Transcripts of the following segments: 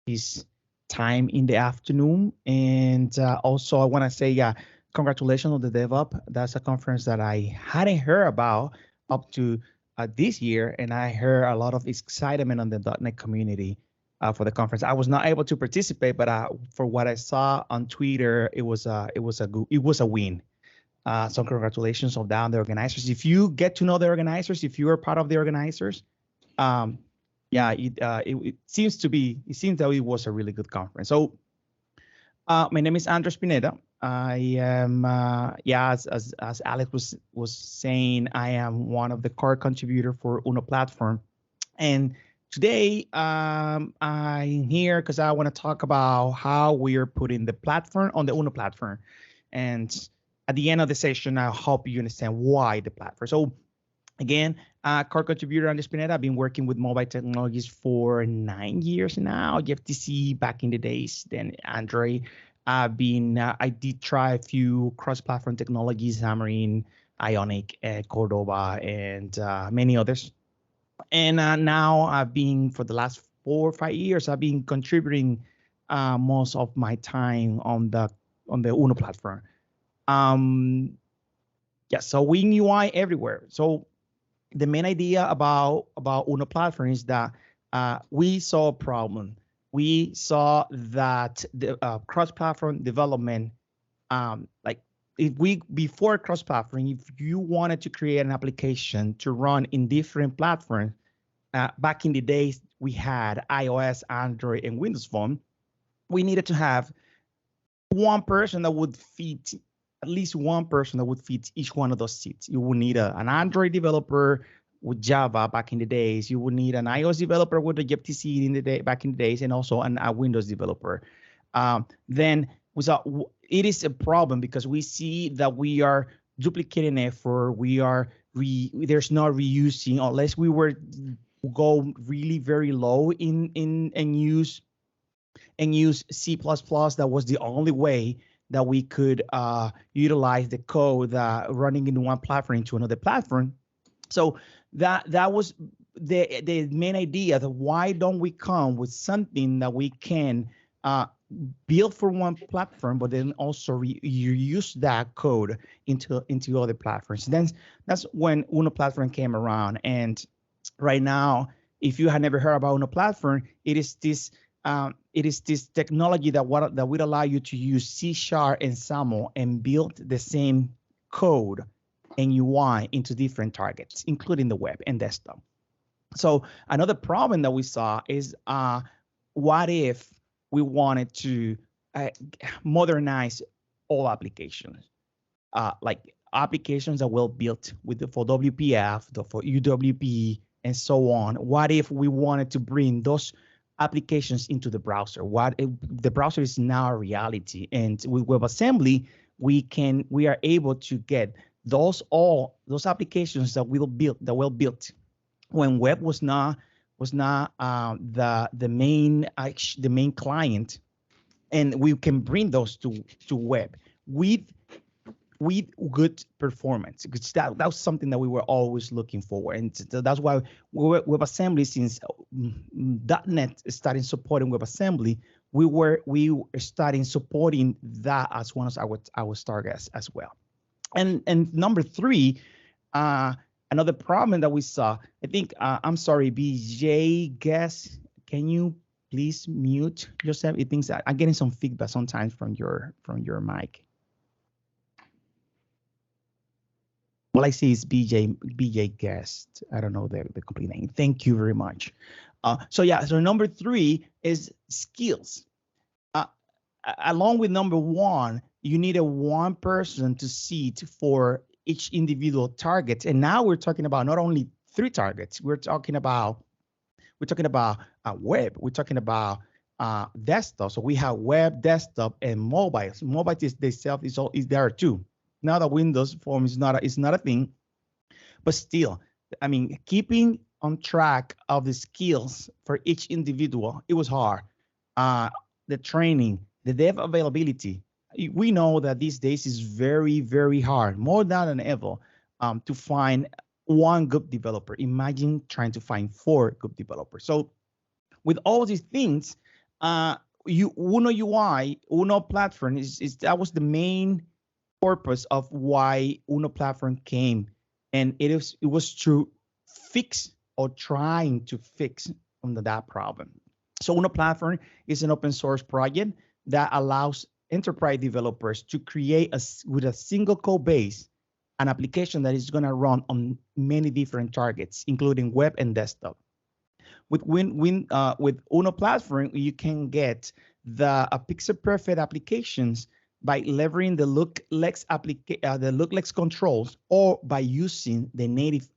this time in the afternoon. And also, I want to say, congratulations on the DevUp. That's a conference that I hadn't heard about up to this year, and I heard a lot of excitement on the .NET community for the conference. I was not able to participate, but for what I saw on Twitter, it was a win. So congratulations on that, the organizers. If you get to know the organizers, if you are part of the organizers, it seems that it was a really good conference. So my name is Andres Pineda. I am, as Alex was saying, I am one of the core contributor for Uno platform. And today I'm here because I want to talk about how we are putting the platform on the Uno platform. And at the end of the session, I'll help you understand why the platform. So again, core contributor Andres Pineda. I've been working with mobile technologies for 9 years now. FTC back in the days, then Android. I did try a few cross-platform technologies, Xamarin, Ionic, Cordova, and many others. And now I've been, for the last 4 or 5 years, I've been contributing most of my time on the Uno platform. So Wing UI everywhere. So the main idea about Uno platform is that we saw a problem. We saw that the cross-platform development, before cross-platform, if you wanted to create an application to run in different platforms, back in the days we had iOS, Android, and Windows Phone, we needed to have one person that would fit, at least one person that would fit each one of those seats. You would need an Android developer with Java back in the days. You would need an iOS developer with the FTC back in the days, and also a Windows developer. Then it is a problem because we see that we are duplicating effort. There's no reusing, unless we were go really very low and use C++. That was the only way that we could utilize the code running in one platform into another platform. So that was the main idea. That why don't we come with something that we can build for one platform, but then also reuse that code into other platforms. Then that's when Uno platform came around. And right now, if you had never heard about Uno platform, it is this technology that would allow you to use C# and XAML and build the same code and UI into different targets, including the web and desktop. So another problem that we saw is what if we wanted to modernize all applications, like applications that were built for WPF, for UWP, and so on. What if we wanted to bring those applications into the browser? What if the browser is now a reality, and with WebAssembly we are able to get those applications that were built when web was not the main client, and we can bring those to web with good performance, because that was something that we were always looking for. And that's why WebAssembly, since .NET started supporting WebAssembly, we started supporting that as one of our targets as well. And number 3, another problem that we saw, I think, I'm sorry, BJ, guess, can you please mute yourself? It thinks that I'm getting some feedback sometimes from your mic. All I see is BJ guest. I don't know the complete name. Thank you very much. So number 3 is skills. Along with number 1, you need one person to seat for each individual target. And now we're talking about not only 3 targets. We're talking about web. We're talking about desktop. So we have web, desktop, and mobile. So mobile itself is there too. Now that Windows Phone is not a thing, but still, I mean, keeping on track of the skills for each individual, it was hard. The training, the dev availability. We know that these days is very, very hard, more than ever, to find one good developer. Imagine trying to find 4 good developers. So with all these things, Uno UI, Uno platform that was the main purpose of why Uno platform came, and it was to fix or trying to fix under that problem. So Uno platform is an open source project that allows enterprise developers to create with a single code base an application that is going to run on many different targets, including web and desktop. With Uno platform, you can get the pixel perfect applications by leveraging the looklex controls, or by using the native.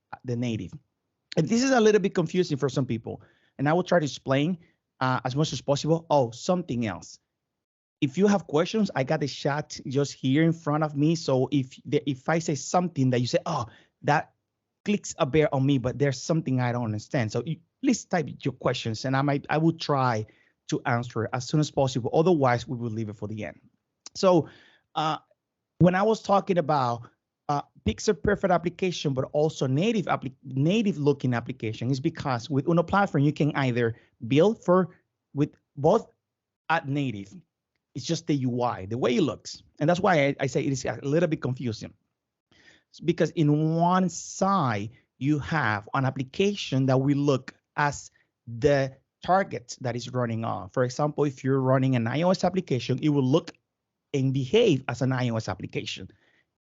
And this is a little bit confusing for some people, and I will try to explain as much as possible. Oh, something else. If you have questions, I got the chat just here in front of me. So if I say something that you say, oh, that clicks a bear on me, but there's something I don't understand. So please type your questions, and I will try to answer as soon as possible. Otherwise, we will leave it for the end. So when I was talking about pixel perfect application, but also native looking application, is because with Uno platform, you can either build with both at native. It's just the UI, the way it looks. And that's why I say it is a little bit confusing. It's because in one side, you have an application that will look as the target that is running on. For example, if you're running an iOS application, it will look and behave as an iOS application.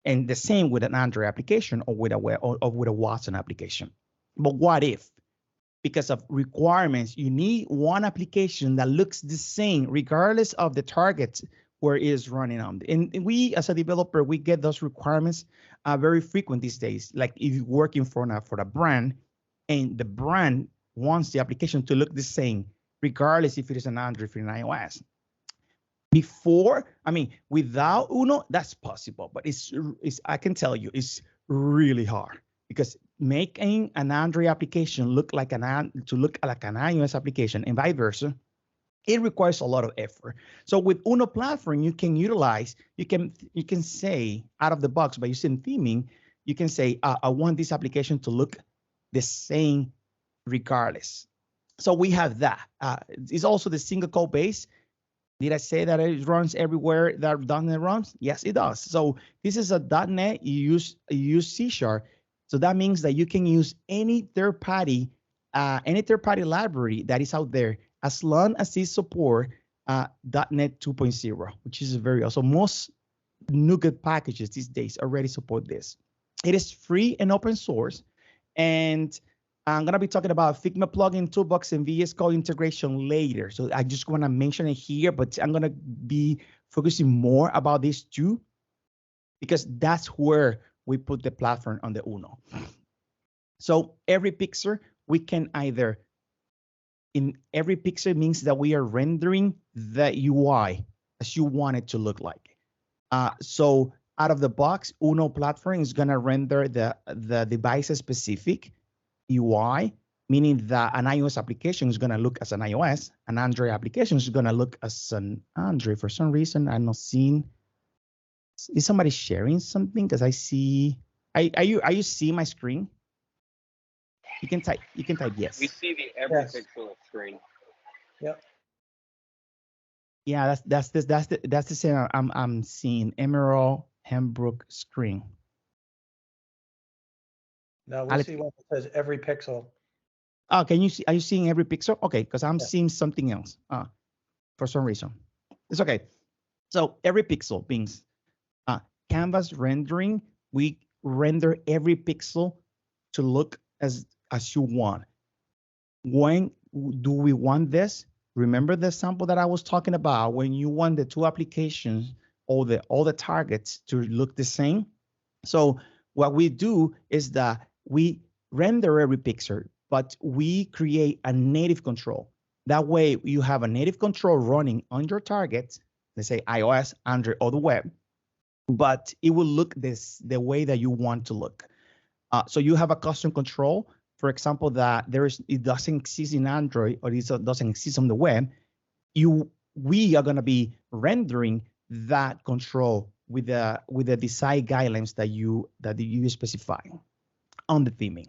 And the same with an Android application, or with a web, or with a Watson application. But what if? Because of requirements, you need one application that looks the same regardless of the target where it is running on. And we, as a developer, we get those requirements very frequent these days. Like if you're working for a brand, and the brand wants the application to look the same, regardless if it is an Android or an iOS. Without Uno, that's possible, but I can tell you, it's really hard, because making an Android application look like an iOS application, and vice versa, it requires a lot of effort. So with Uno platform, you can say out of the box, by using theming, you can say, I want this application to look the same regardless. So we have that. It's also the single code base. Did I say that it runs everywhere that .NET runs? Yes, it does. So this is a .NET. You use C#. So that means that you can use any third-party library that is out there, as long as it support .NET 2.0, which is very awesome. Most NuGet packages these days already support this. It is free and open source, and I'm going to be talking about Figma plugin, toolbox, and VS Code integration later. So I just want to mention it here, but I'm going to be focusing more about these two, because that's where we put the platform on the Uno. So every pixel, we can in every pixel means that we are rendering the UI as you want it to look like. So out of the box, Uno platform is going to render the device specific UI, meaning that an iOS application is going to look as an iOS, an Android application is going to look as an Android. For some reason, I'm not seeing. Is somebody sharing something? Because I see. Are you seeing my screen? You can type yes. We see the every pixel screen. Yep. Yeah, that's the same I'm seeing. Emerald Hembrook screen. No, we see one that says every pixel. Oh, are you seeing every pixel? Okay, because I'm seeing something else. For some reason. It's okay. So every pixel means canvas rendering. We render every pixel to look as you want. When do we want this? Remember the sample that I was talking about, when you want the two applications or all the targets to look the same? So what we do is that we render every pixel, but we create a native control. That way you have a native control running on your target, let's say iOS, Android, or the web, but it will look the way that you want to look. So you have a custom control, for example, that it doesn't exist in Android, or it doesn't exist on the web. We are going to be rendering that control with the design guidelines that you specify on the theming.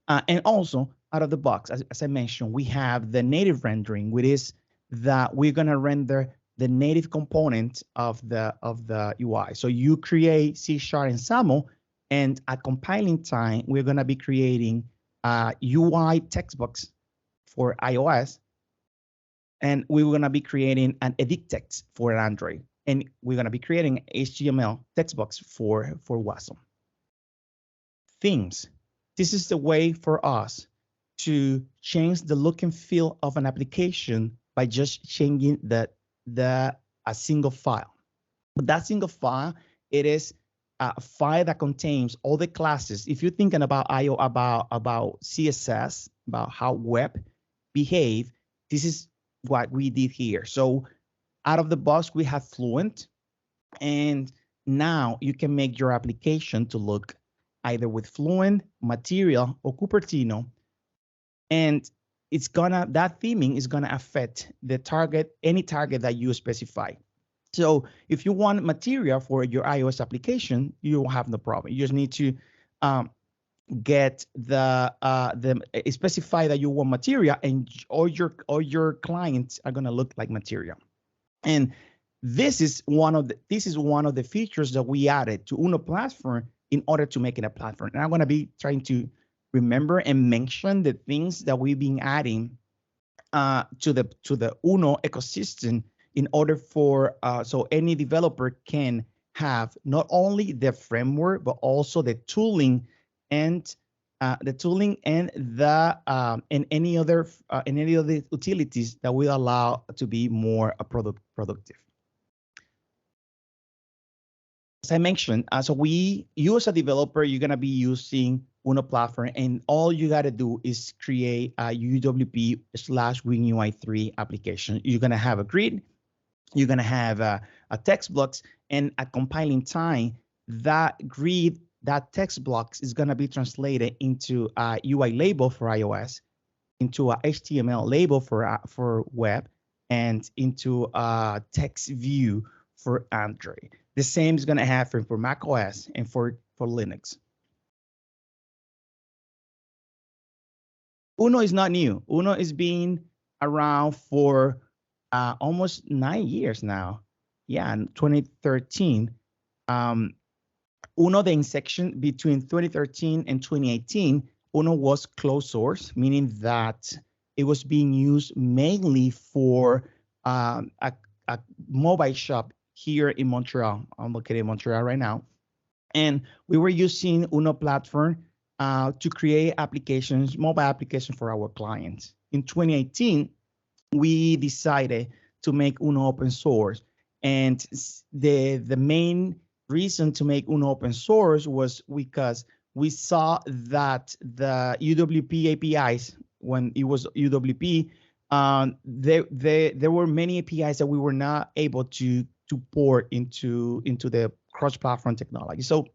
And also out of the box, as I mentioned, we have the native rendering, which is that we're gonna render the native component of the UI. So you create C# and XAML, and at compiling time, we're gonna be creating UI text box for iOS, and we're gonna be creating an edit text for Android, and we're gonna be creating HTML text box for WASM. Themes. This is the way for us to change the look and feel of an application by just changing a single file. But that single file, it is a file that contains all the classes. If you're thinking about about CSS, about how web behave, this is what we did here. So out of the box, we have Fluent, and now you can make your application to look either with Fluent, Material, or Cupertino, and that theming is gonna affect the target, any target that you specify. So if you want Material for your iOS application, you will have no problem. You just need to get specify that you want Material, and all your clients are gonna look like Material. And this is one of the features that we added to Uno platform in order to make it a platform. And I'm gonna be trying to remember and mention the things that we've been adding to the Uno ecosystem in order for so any developer can have not only the framework but also the tooling and any other utilities that will allow to be more productive. As I mentioned, so you as a developer, you're gonna be using Uno platform, and all you gotta do is create a UWP/WinUI3 application. You're gonna have a grid, you're gonna have a text blocks, and at compiling time, that grid, that text blocks is gonna be translated into a UI label for iOS, into a HTML label for web, and into a text view for Android. The same is going to happen for macOS and for Linux. Uno is not new. Uno is being around for almost 9 years now. Yeah, in 2013. Uno, the inception between 2013 and 2018, Uno was closed source, meaning that it was being used mainly for a mobile shop here in Montreal. I'm located in Montreal right now. And we were using Uno platform to create applications, mobile applications for our clients. In 2018, we decided to make Uno open source. And the main reason to make Uno open source was because we saw that the UWP APIs, when it was UWP, there were many APIs that we were not able to port into the cross-platform technology. So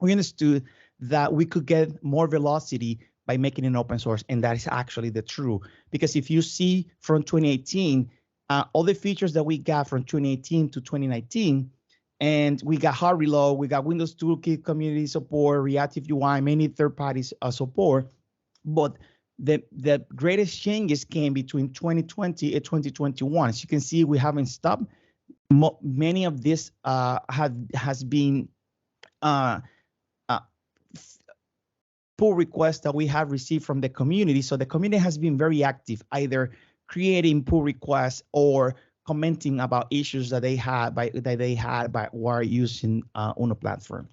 we understood that we could get more velocity by making it open source, and that is actually the true. Because if you see from 2018, all the features that we got from 2018 to 2019, and we got hard reload, we got Windows Toolkit community support, reactive UI, many third-party support, but the greatest changes came between 2020 and 2021. As you can see, we haven't stopped. Many of this has been pull requests that we have received from the community. So the community has been very active, either creating pull requests or commenting about issues that they had while using Uno platform.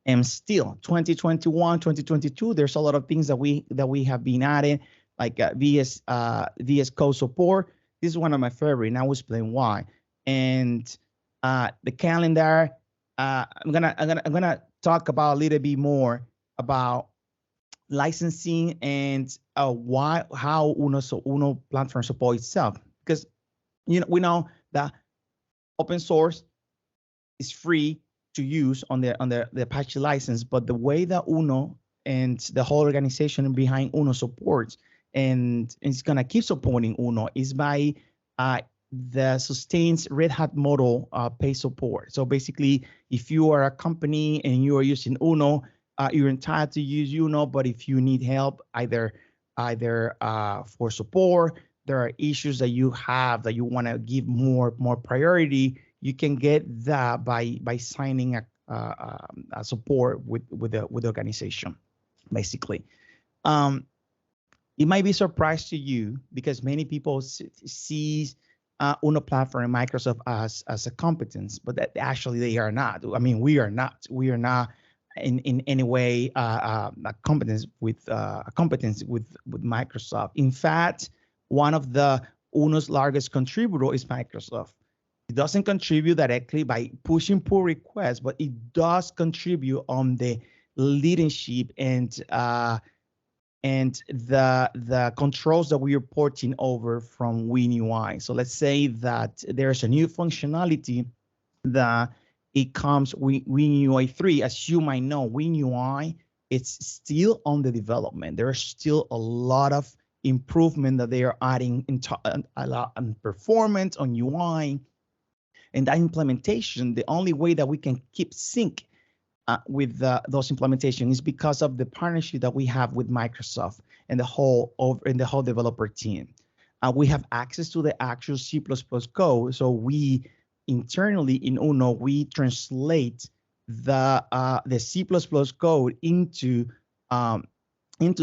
And still, 2021, 2022, there's a lot of things that we have been adding, like VS Code support. This is one of my favorite, and I will explain why. And the calendar, I'm gonna talk about a little bit more about licensing and how Uno platform support itself, because we know that open source is free to use on the Apache license, but the way that Uno and the whole organization behind Uno supports and it's gonna keep supporting Uno is by the sustains Red Hat model pay support. So basically, if you are a company and you are using Uno, you're entitled to use Uno, but if you need help either for support, there are issues that you have that you want to give more priority, you can get that by signing a support with the organization, basically. It might be a surprise to you because many people see Uno platform and Microsoft as a competence, but that actually they are not. I mean, we are not in any way a competence with Microsoft. In fact, one of the Uno's largest contributor is Microsoft. It doesn't contribute directly by pushing pull requests, but it does contribute on the leadership and the controls that we are porting over from WinUI. So let's say that there's a new functionality that it comes with WinUI 3. As you might know, WinUI, it's still on the development. There's still a lot of improvement that they are adding a lot on performance, on UI. And that implementation, the only way that we can keep sync with those implementations is because of the partnership that we have with Microsoft and the whole developer team. We have access to the actual C++ code, so we internally in Uno we translate the C++ code into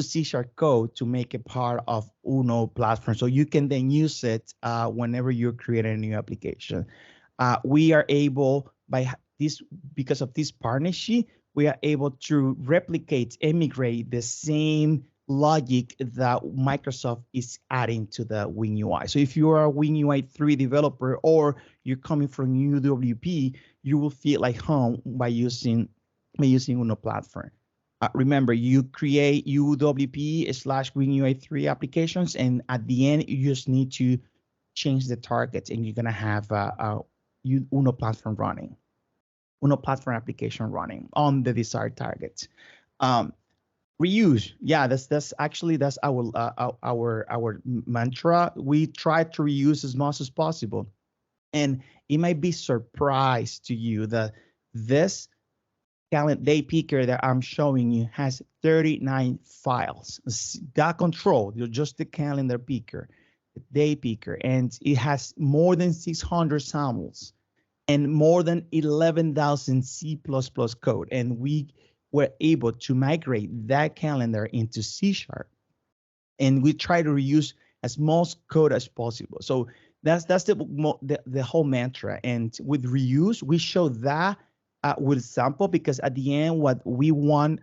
C# code to make it part of Uno platform, so you can then use it whenever you're creating a new application. We are able because of this partnership, we are able to replicate and migrate the same logic that Microsoft is adding to the WinUI. So if you are a WinUI 3 developer or you're coming from UWP, you will feel like home by using Uno platform. Remember, you create UWP/WinUI 3 applications, and at the end, you just need to change the targets, and you're gonna have Uno platform running. Uno platform application running on the desired targets. Reuse, yeah, that's our mantra. We try to reuse as much as possible, and it might be surprise to you that this calendar day picker that I'm showing you has 39 files. That control, just the calendar picker, the day picker, and it has more than 600 samples and more than 11,000 C++ code. And we were able to migrate that calendar into C#. And we try to reuse as much code as possible. So that's the whole mantra. And with reuse, we show that with sample, because at the end, what we want,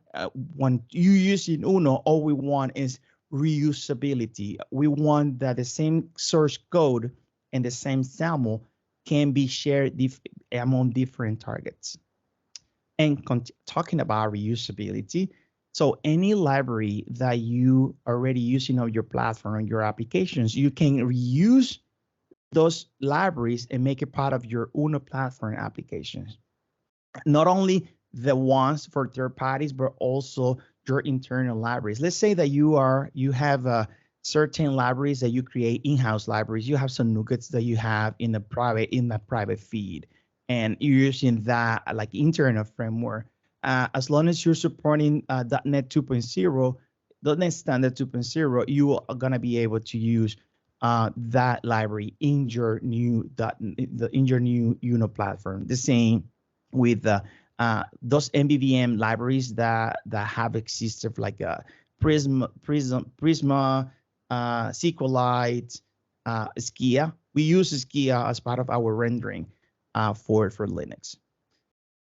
when you use in Uno, all we want is reusability. We want that the same source code and the same sample can be shared among different targets. And talking about reusability, so any library that you already using on your platform and your applications, you can reuse those libraries and make it part of your Uno platform applications. Not only the ones for third parties, but also your internal libraries. Let's say that you have certain libraries that you create, in-house libraries. You have some nuggets that you have in the private feed, and you're using that like internal framework. As long as you're supporting .NET 2.0, .NET Standard 2.0, you are gonna be able to use that library in your new Uno platform. The same with those MVVM libraries that have existed, like Prisma, SQLite, Skia. We use Skia as part of our rendering for Linux.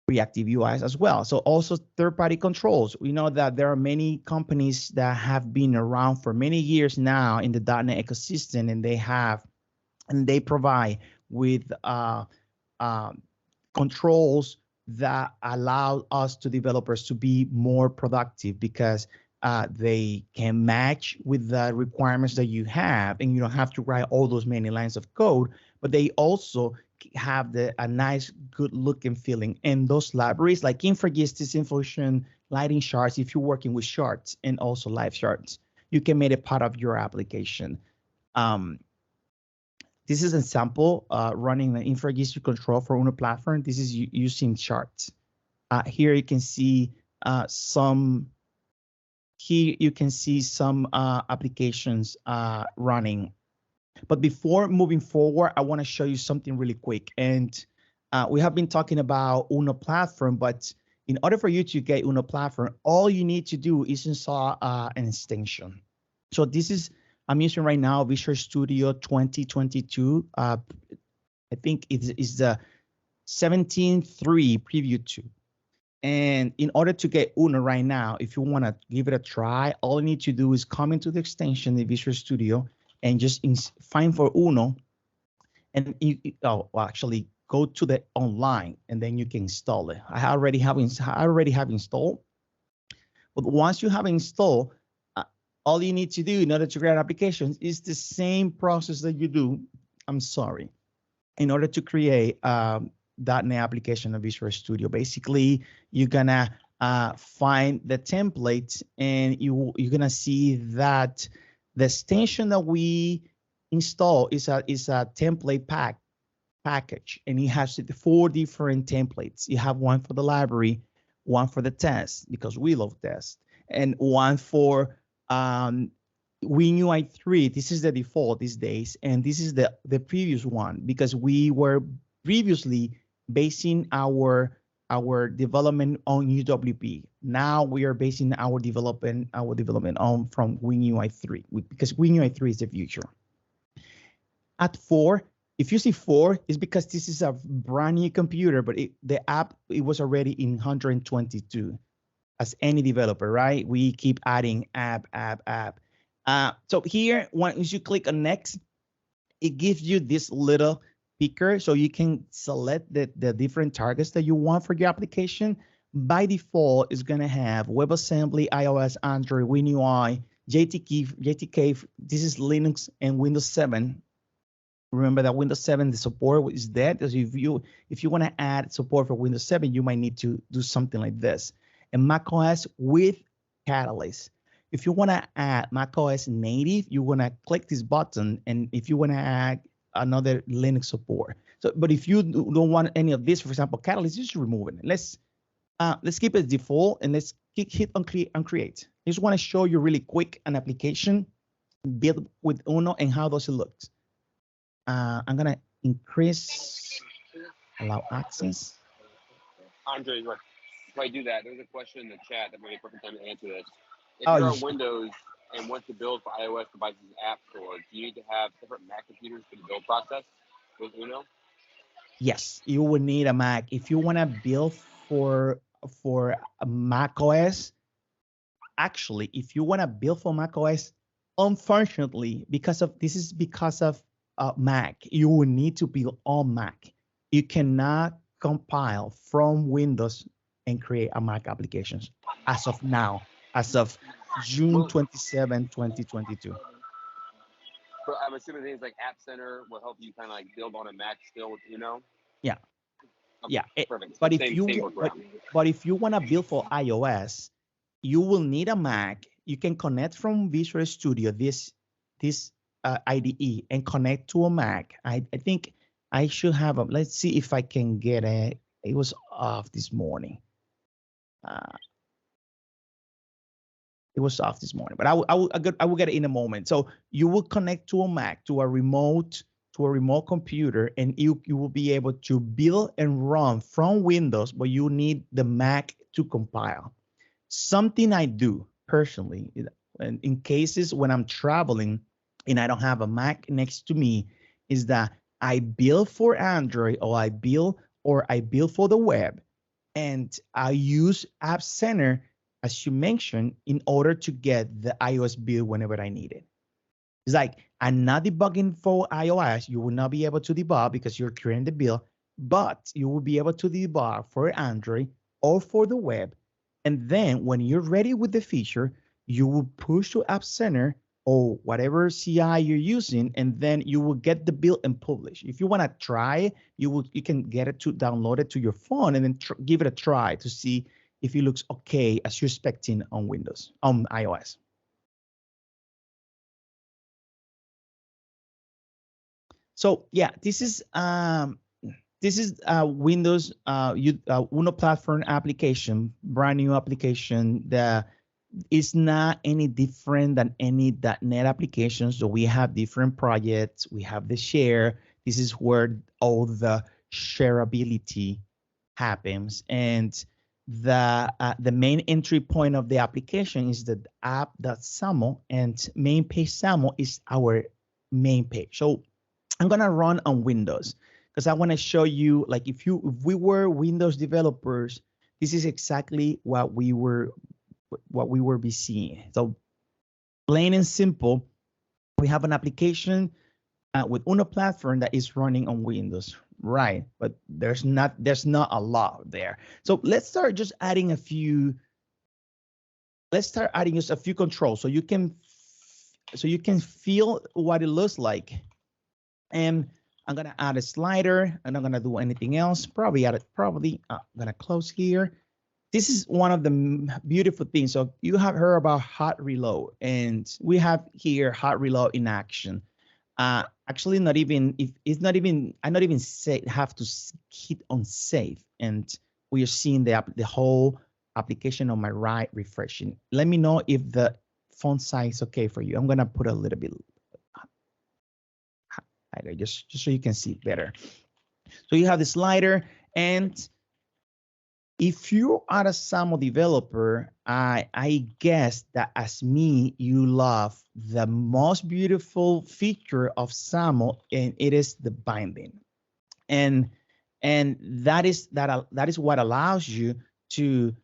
Reactive UIs as well. So also third-party controls. We know that there are many companies that have been around for many years now in the .NET ecosystem, and they provide with controls that allow us developers to be more productive, because they can match with the requirements that you have, and you don't have to write all those many lines of code, but they also have a nice, good look and feeling. And those libraries like InfraGist, Infusion, Lighting Charts, if you're working with charts and also live charts, you can make it part of your application. This is an example running the InfraGist control for Uno platform. This is using charts. Here you can see some applications running But before moving forward, I want to show you something really quick. And we have been talking about Uno platform, but in order for you to get Uno platform, all you need to do is install an extension. So this is, I'm using right now Visual Studio 2022. I think it's the 17.3 preview 2. And in order to get Uno right now, if you want to give it a try, all you need to do is come into the extension, the Visual Studio, and just find for Uno. And actually go to the online, and then you can install it. I already have installed. But once you have installed, all you need to do in order to create applications is the same process that you do. I'm sorry. In order to create .NET application of Visual Studio, basically you're gonna find the templates, and you're gonna see that the extension that we install is a template package, and it has 4 different templates. You have one for the library, one for the test, because we love tests, and one for WinUI 3. This is the default these days, and this is the previous one, because we were previously basing our development on UWP. Now we are basing our development on from WinUI 3, because WinUI 3 is the future. At 4, if you see 4, it's because this is a brand new computer, but the app, it was already in 122. As any developer, right? We keep adding app. So here, once you click on next, it gives you this little picker, so you can select the different targets that you want for your application. By default, it's gonna have WebAssembly, iOS, Android, WinUI, JTK. This is Linux and Windows 7. Remember that Windows 7, the support is dead. So if you want to add support for Windows 7, you might need to do something like this. And macOS with Catalyst. If you want to add macOS native, you want to click this button. And if you want to add another Linux support. So, but if you don't want any of this, for example, Catalyst, just remove it. Let's keep it default, and let's hit on create. I just want to show you really quick an application built with Uno and how does it look. I'm gonna increase allow access. Andre, before I do that, there's a question in the chat that might be a perfect time to answer this. If Oh, you're on Windows and want to build for iOS devices app store, do you need to have separate Mac computers for the build process with Uno? Yes, you would need a Mac if you want to build for a Mac OS. Actually, if you want to build for Mac OS, unfortunately, because of Mac, you will need to build on Mac. You cannot compile from Windows and create a Mac applications as of now, as of June 27, 2022. So I'm assuming things like App Center will help you kind of like build on a Mac still with Uno. Yeah. Okay, Yeah. Perfect. But if you want to build for iOS, you will need a Mac. You can connect from Visual Studio this IDE and connect to a Mac. I think I should have a, let's see if I can get it. It was off this morning. It was off this morning, but I will get it in a moment. So you will connect to a Mac, to a remote computer, and you will be able to build and run from Windows, but you need the Mac to compile. Something I do personally, in cases when I'm traveling and I don't have a Mac next to me, is that I build for Android, or I build for the web, and I use App Center, as you mentioned, in order to get the iOS build whenever I need it. It's like, I'm not debugging for iOS. You will not be able to debug because you're creating the build, but you will be able to debug for Android or for the web. And then when you're ready with the feature, you will push to App Center or whatever CI you're using, and then you will get the build and publish. If you want to try, you can get it to download it to your phone and then give it a try to see if it looks okay as you're expecting on Windows, on iOS. So yeah, this is Windows Uno platform application, brand new application. it's not any different than any .NET application. So we have different projects. We have the share. This is where all the shareability happens. And the main entry point of the application is the app.xaml, and main page XAML is our main page. So I'm gonna run on Windows because I want to show you, like, if we were Windows developers, this is exactly what we were be seeing. So plain and simple, we have an application with Uno platform that is running on Windows, right? But there's not a lot there. So let's start just adding a few. Let's start adding just a few controls so you can feel what it looks like. And I'm gonna add a slider. I'm not gonna do anything else. I'm gonna close here. This is one of the beautiful things. So you have heard about hot reload, and we have here hot reload in action. Actually, not even if it's not even, I not even have to hit on save, and we are seeing the whole application on my right refreshing. Let me know if the font size is okay for you. I'm gonna put a little bit higher, just so you can see it better. So you have the slider, and if you are a XAML developer, I guess that as me, you love the most beautiful feature of XAML, and it is the binding. And that is what allows you to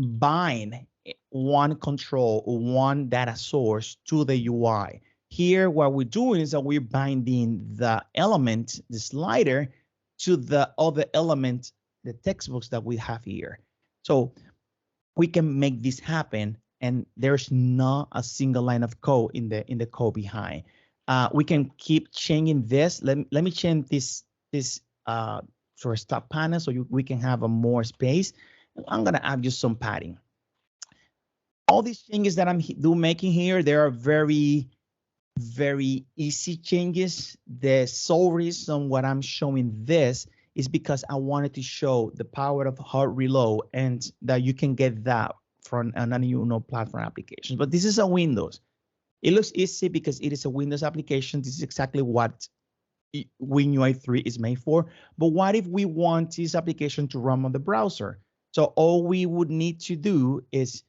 bind one control or one data source to the UI. Here, what we're doing is that we're binding the element, the slider, to the other element, the textbooks that we have here. So we can make this happen, and there's not a single line of code in the code behind. We can keep changing this. Let me change this sort of stop panel so we can have a more space. I'm gonna add just some padding. All these changes that I'm making here, they are very, very easy changes. The sole reason what I'm showing this is because I wanted to show the power of hot reload, and that you can get that from an Uno platform application. But this is a Windows. It looks easy because it is a Windows application. This is exactly what WinUI 3 is made for. But what if we want this application to run on the browser? So all we would need to do is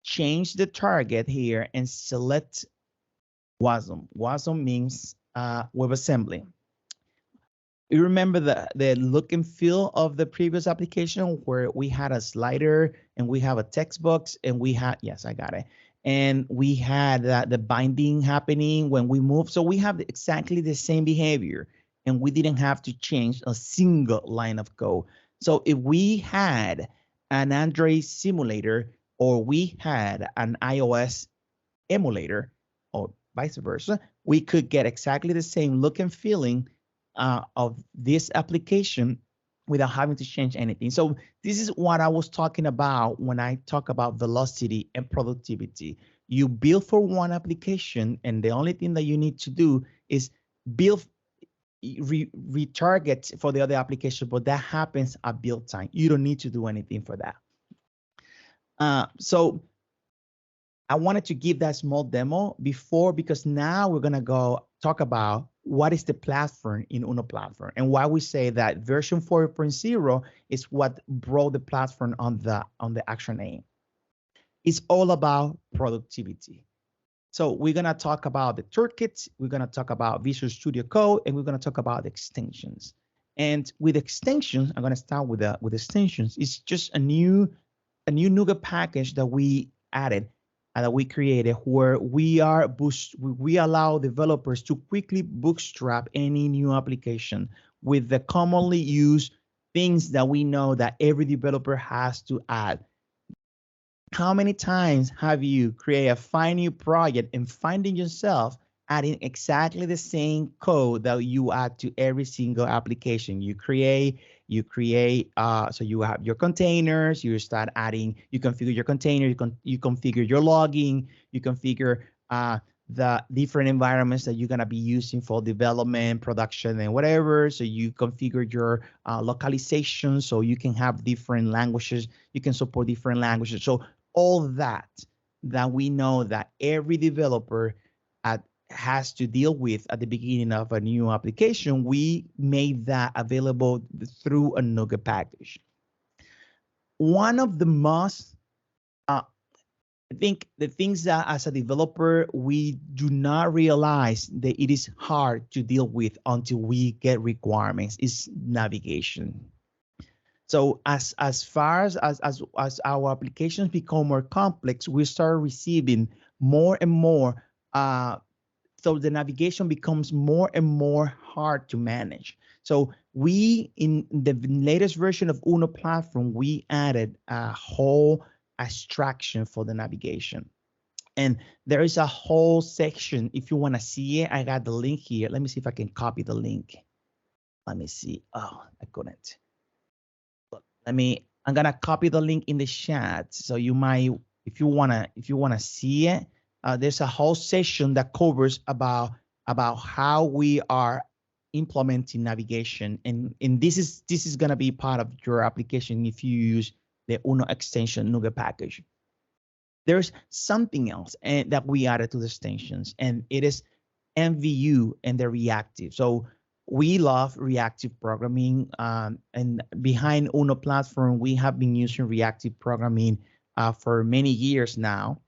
change the target here and select WASM. WASM means WebAssembly. You remember the look and feel of the previous application where we had a slider and we have a text box and we had, yes, I got it. And we had the binding happening when we move. So we have exactly the same behavior, and we didn't have to change a single line of code. So if we had an Android simulator, or we had an iOS emulator, or vice versa, we could get exactly the same look and feeling of this application without having to change anything. So this is what I was talking about when I talk about velocity and productivity. You build for one application, and the only thing that you need to do is build, retarget for the other application, but that happens at build time. You don't need to do anything for that. So I wanted to give that small demo before, because now we're gonna go talk about what is the platform in Uno platform, and why we say that version 4.0 is what brought the platform on the action name. It's all about productivity. So we're gonna talk about the toolkit, we're gonna talk about Visual Studio Code, and we're gonna talk about extensions. And with extensions, I'm gonna start with extensions. It's just a new NuGet package that we added and that we created, where we allow developers to quickly bootstrap any new application with the commonly used things that we know that every developer has to add. How many times have you created a fine new project and finding yourself adding exactly the same code that you add to every single application you create? So you have your containers, you start adding, you configure your container, you configure your logging, you configure the different environments that you're gonna be using for development, production, and whatever. So you configure your localization, so you can have different languages, you can support different languages. So all that that we know that every developer has to deal with at the beginning of a new application, we made that available through a NuGet package. One of the most, I think the things that as a developer, we do not realize that it is hard to deal with until we get requirements is navigation. So as far as our applications become more complex, we start receiving more and more. So the navigation becomes more and more hard to manage. So we, in the latest version of Uno platform, we added a whole abstraction for the navigation. And there is a whole section. If you want to see it, I got the link here. Let me see if I can copy the link. Let me see. Oh, I couldn't. I'm gonna copy the link in the chat. So you might, if you wanna see it, there's a whole session that covers about how we are implementing navigation, and this is gonna be part of your application if you use the Uno extension NuGet package. There's something else that we added to the extensions, and it is MVU and the reactive. So we love reactive programming, and behind Uno platform, we have been using reactive programming for many years now.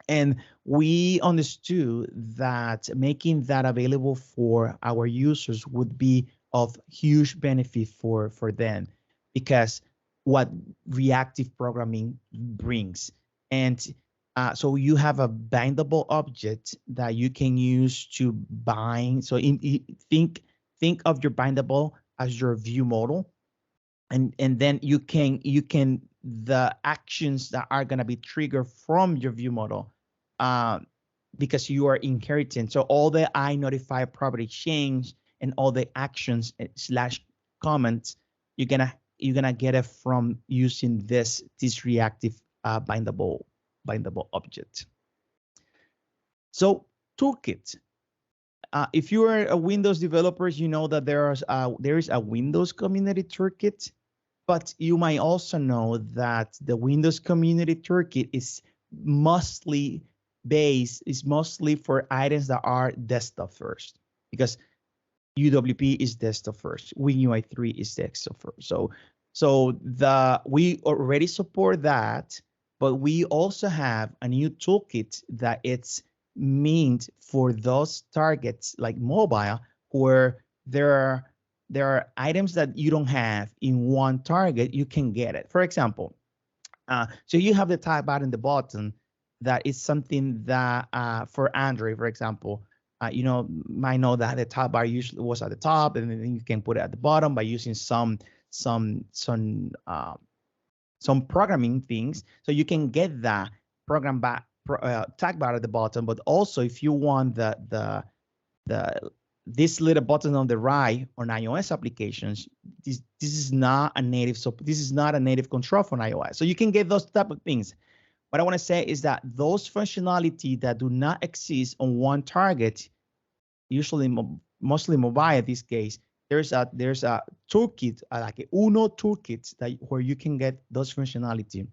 And we understood that making that available for our users would be of huge benefit for them, because what reactive programming brings. And so you have a bindable object that you can use to bind. So think of your bindable as your view model, and then you can the actions that are going to be triggered from your view model, because you are inheriting. So all the iNotify property change and all the actions / comments, you're gonna get it from using this reactive bindable object. So Toolkit. If you are a Windows developer, you know that there is a Windows community toolkit, but you might also know that the Windows community toolkit is mostly for items that are desktop first, because UWP is desktop first, WinUI 3 is desktop first. So we already support that, but we also have a new toolkit that it's meant for those targets like mobile, where there are items that you don't have in one target, you can get it. For example, so you have the TabBar in the bottom. That is something that for Android, for example, might know that the TabBar usually was at the top, and then you can put it at the bottom by using some programming things. So you can get that program TabBar at the bottom, but also if you want this little button on the right on iOS applications, this is not a native. So this is not a native control for iOS. So you can get those type of things. What I want to say is that those functionality that do not exist on one target, usually mostly mobile in this case, there's a toolkit, like a Uno toolkit, where you can get those functionality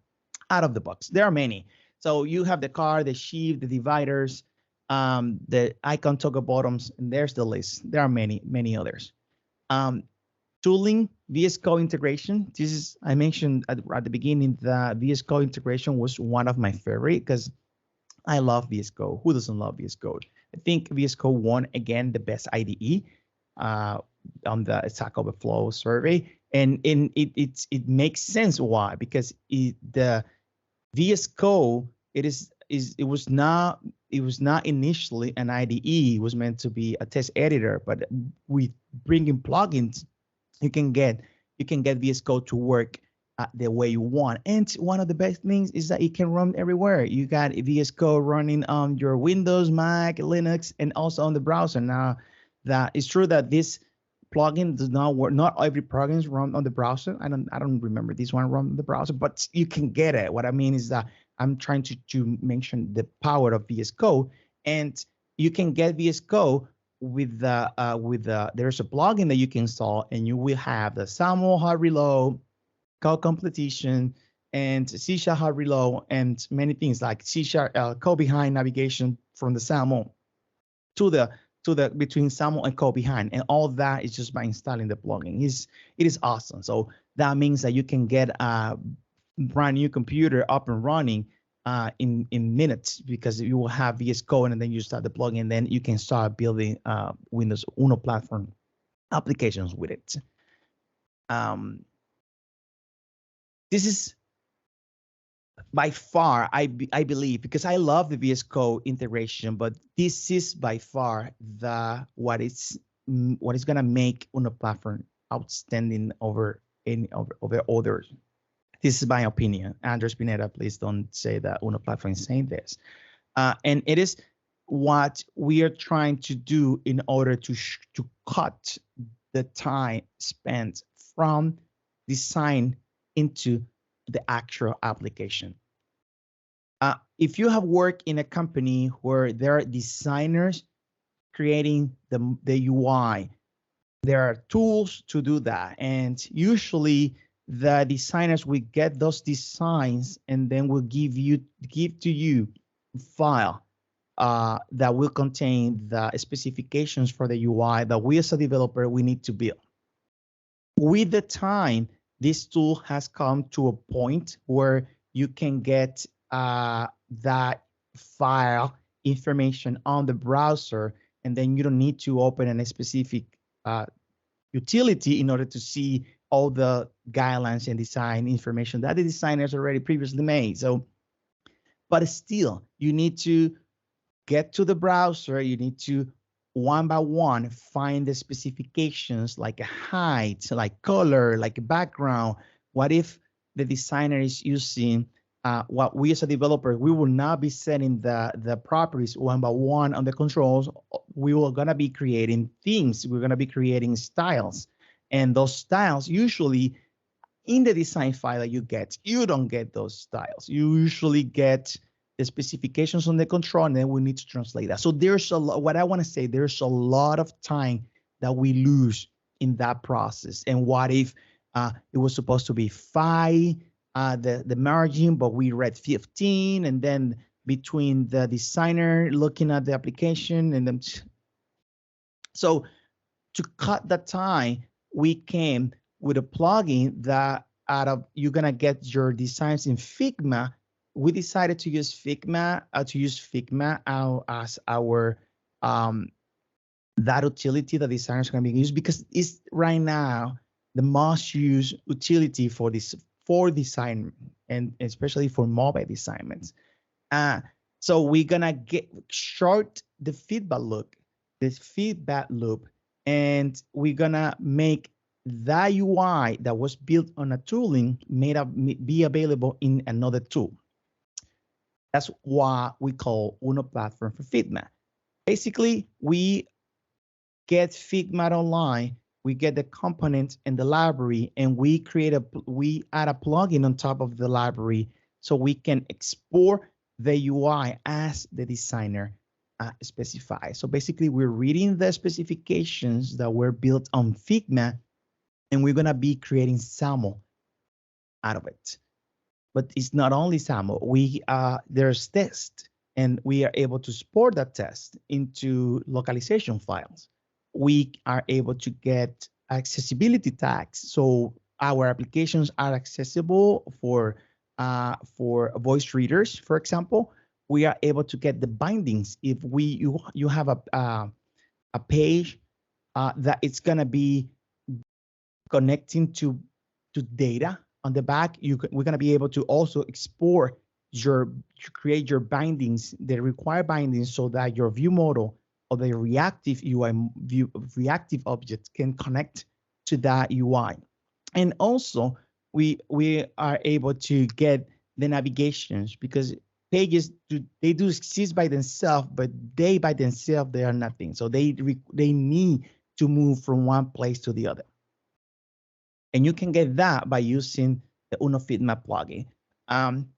out of the box. There are many. So you have the card, the shift, the dividers, the icon toggle bottoms, and there's the list. There are many others. Tooling, VS Code integration. This is, I mentioned at the beginning, the VS Code integration was one of my favorite, because I love VS Code. Who doesn't love VS Code? I think VS Code won again the best IDE on the Stack Overflow survey, and it makes sense why, because the VS Code it was not initially an IDE. It was meant to be a test editor, but with bringing plugins, you can get VS Code to work the way you want. And one of the best things is that it can run everywhere. You got VS Code running on your Windows, Mac, Linux, and also on the browser. Now, that it's true that this plugin does not work. Not every plugin run on the browser. I don't remember this one run on the browser, but you can get it. What I mean is that I'm trying to mention the power of VS Code, and you can get VS Code with there's a plugin that you can install, and you will have the SAML hard reload, code completion, and C# hard reload, and many things like C# code behind navigation from the SAML to the between SAML and code behind, and all that is just by installing the plugin. It is awesome. So that means that you can get a brand new computer up and running in minutes, because you will have VS Code, and then you start the plugin, and then you can start building Windows Uno platform applications with it. This is by far, I believe, because I love the VS Code integration, but this is by far what is gonna make Uno platform outstanding over others. This is my opinion. Andres Pineda, please don't say that Uno platform is saying this. And it is what we are trying to do in order to cut the time spent from design into the actual application. If you have worked in a company where there are designers creating the UI, there are tools to do that, and usually the designers will get those designs and then will give to you a file that will contain the specifications for the UI that we as a developer we need to build. With the time, this tool has come to a point where you can get that file information on the browser, and then you don't need to open a specific utility in order to see all the guidelines and design information that the designers already previously made. So, but still, you need to get to the browser. You need to one by one find the specifications, like a height, like color, like a background. What if the designer is using what we as a developer, we will not be setting the properties one by one on the controls. We are gonna be creating themes. We're gonna be creating styles, and those styles usually in the design file that you don't get those styles. You usually get the specifications on the control, and then we need to translate that. So there's a lot. What I want to say, there's a lot of time that we lose in that process. And what if it was supposed to be 5? The margin, but we read 15, and then between the designer looking at the application and then, so to cut the time, we came with a plugin that you're gonna get your designs in Figma. We decided to use Figma as our that utility that designers are gonna be used, because it's right now the most used utility for design, and especially for mobile assignments. So we're gonna short the feedback loop, and we're gonna make that UI that was built on a tooling be available in another tool. That's what we call Uno platform for Fitmap. Basically, we get Fitmap online. We get the components and the library, and we add a plugin on top of the library, so we can export the UI as the designer specifies. So basically, we're reading the specifications that were built on Figma, and we're gonna be creating SAML out of it. But it's not only SAML. There's test, and we are able to export that test into localization files. We are able to get accessibility tags, so our applications are accessible for voice readers, for example. We are able to get the bindings if you have a page that it's gonna be connecting to data on the back. We're gonna be able to also export create your bindings, the required bindings, so that your view model or the reactive UI reactive object can connect to that UI. And also we are able to get the navigations, because pages they do exist by themselves, but by themselves they are nothing. So they need to move from one place to the other. And you can get that by using the Uno Fitmap plugin. I'm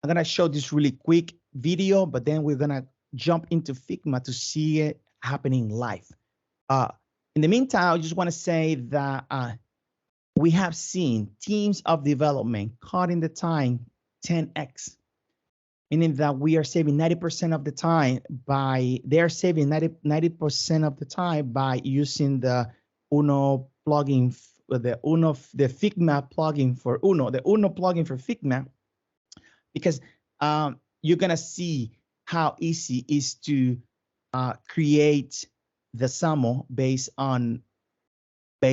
gonna show this really quick video, but then we're gonna jump into Figma to see it happening live. In the meantime, I just want to say that we have seen teams of development cutting the time 10x, meaning that we are saving 90% of the time by, they're saving 90% of the time by using the Uno plugin, the Figma plugin for Uno, the Uno plugin for Figma, because you're gonna see how easy it is to create the SAML based on a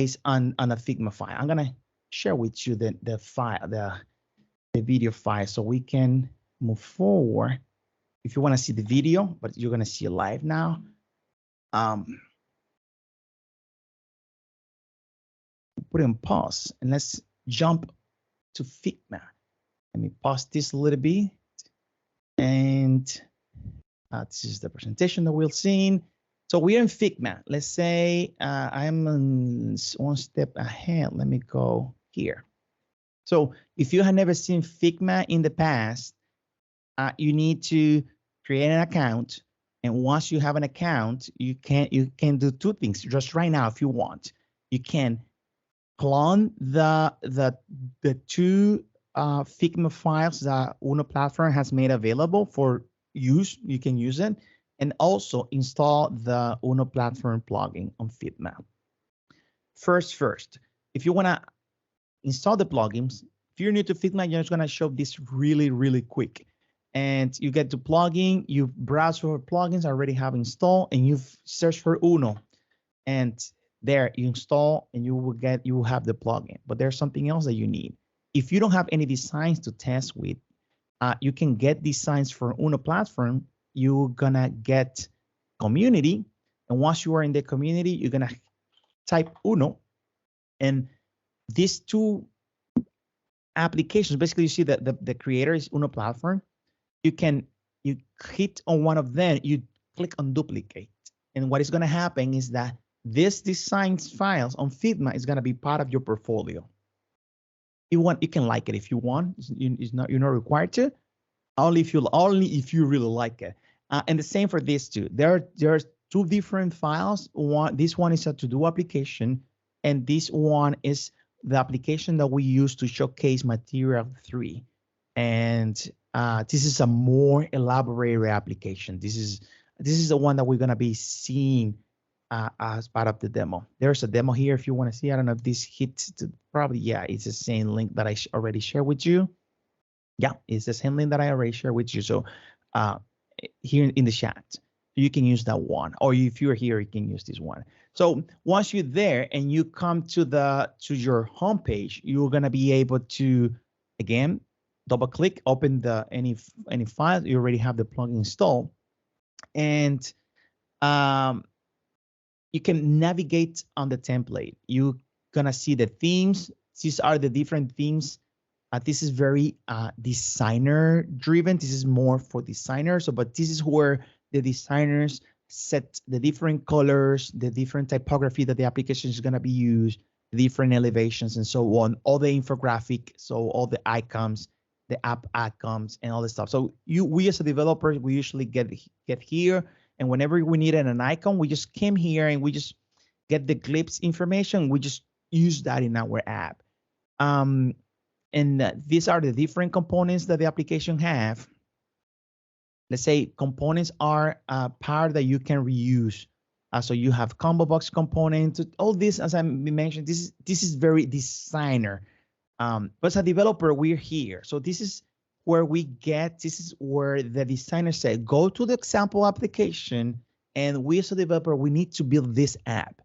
Figma file. I'm gonna share with you the file, the video file, so we can move forward. If you want to see the video, but you're gonna see it live now. Put it on pause and let's jump to Figma. Let me pause this a little bit, and this is the presentation that we're seeing. So we're in Figma. Let's say I'm one step ahead. Let me go here. So if you have never seen Figma in the past, you need to create an account. And once you have an account, you can do two things. Just right now, if you want, you can clone the two Figma files that Uno platform has made available for use. You can use it, and also install the Uno platform plugin on Fitmap. First, if you want to install the plugins, if you're new to Fitmap, you're just going to show this really quick. And you get to plugin, you browse for plugins I already have installed, and you search for Uno, and there you install, and you will have the plugin. But there's something else that you need. If you don't have any designs to test with, you can get designs for Uno platform. You're gonna get community, and once you are in the community, you're gonna type Uno, and these two applications, basically you see that the creator is Uno platform. You hit on one of them, you click on duplicate, and what is gonna happen is that this design files on Fitma is gonna be part of your portfolio. You can like it if you want. You're not required to. Only if you really like it. And the same for these two. There's two different files. This one is a to-do application, and this one is the application that we use to showcase material 3. And this is a more elaborated application. This is the one that we're gonna be seeing as part of the demo. There's a demo here if you want to see. I don't know if this hits probably, yeah, it's the same link that I already shared with you. Yeah, it's the same link that I already shared with you. So here in the chat, you can use that one, or if you're here, you can use this one. So once you're there and you come to your home page, you're gonna be able to, again, double click, open any file. You already have the plugin installed, and you can navigate on the template. You're gonna see the themes. These are the different themes. This is very designer driven. This is more for designers. But this is where the designers set the different colors, the different typography that the application is gonna be used, the different elevations and so on, all the infographic, so all the icons, the app icons and all this stuff. So we as a developer, we usually get here, and whenever we needed an icon, we just came here and we just get the glimpse information. We just use that in our app. And these are the different components that the application have. Let's say components are a part that you can reuse. So you have combo box components, all this, as I mentioned, this is very designer. But as a developer, we're here. So this is where this is where the designer said, go to the example application, and we as a developer, we need to build this app.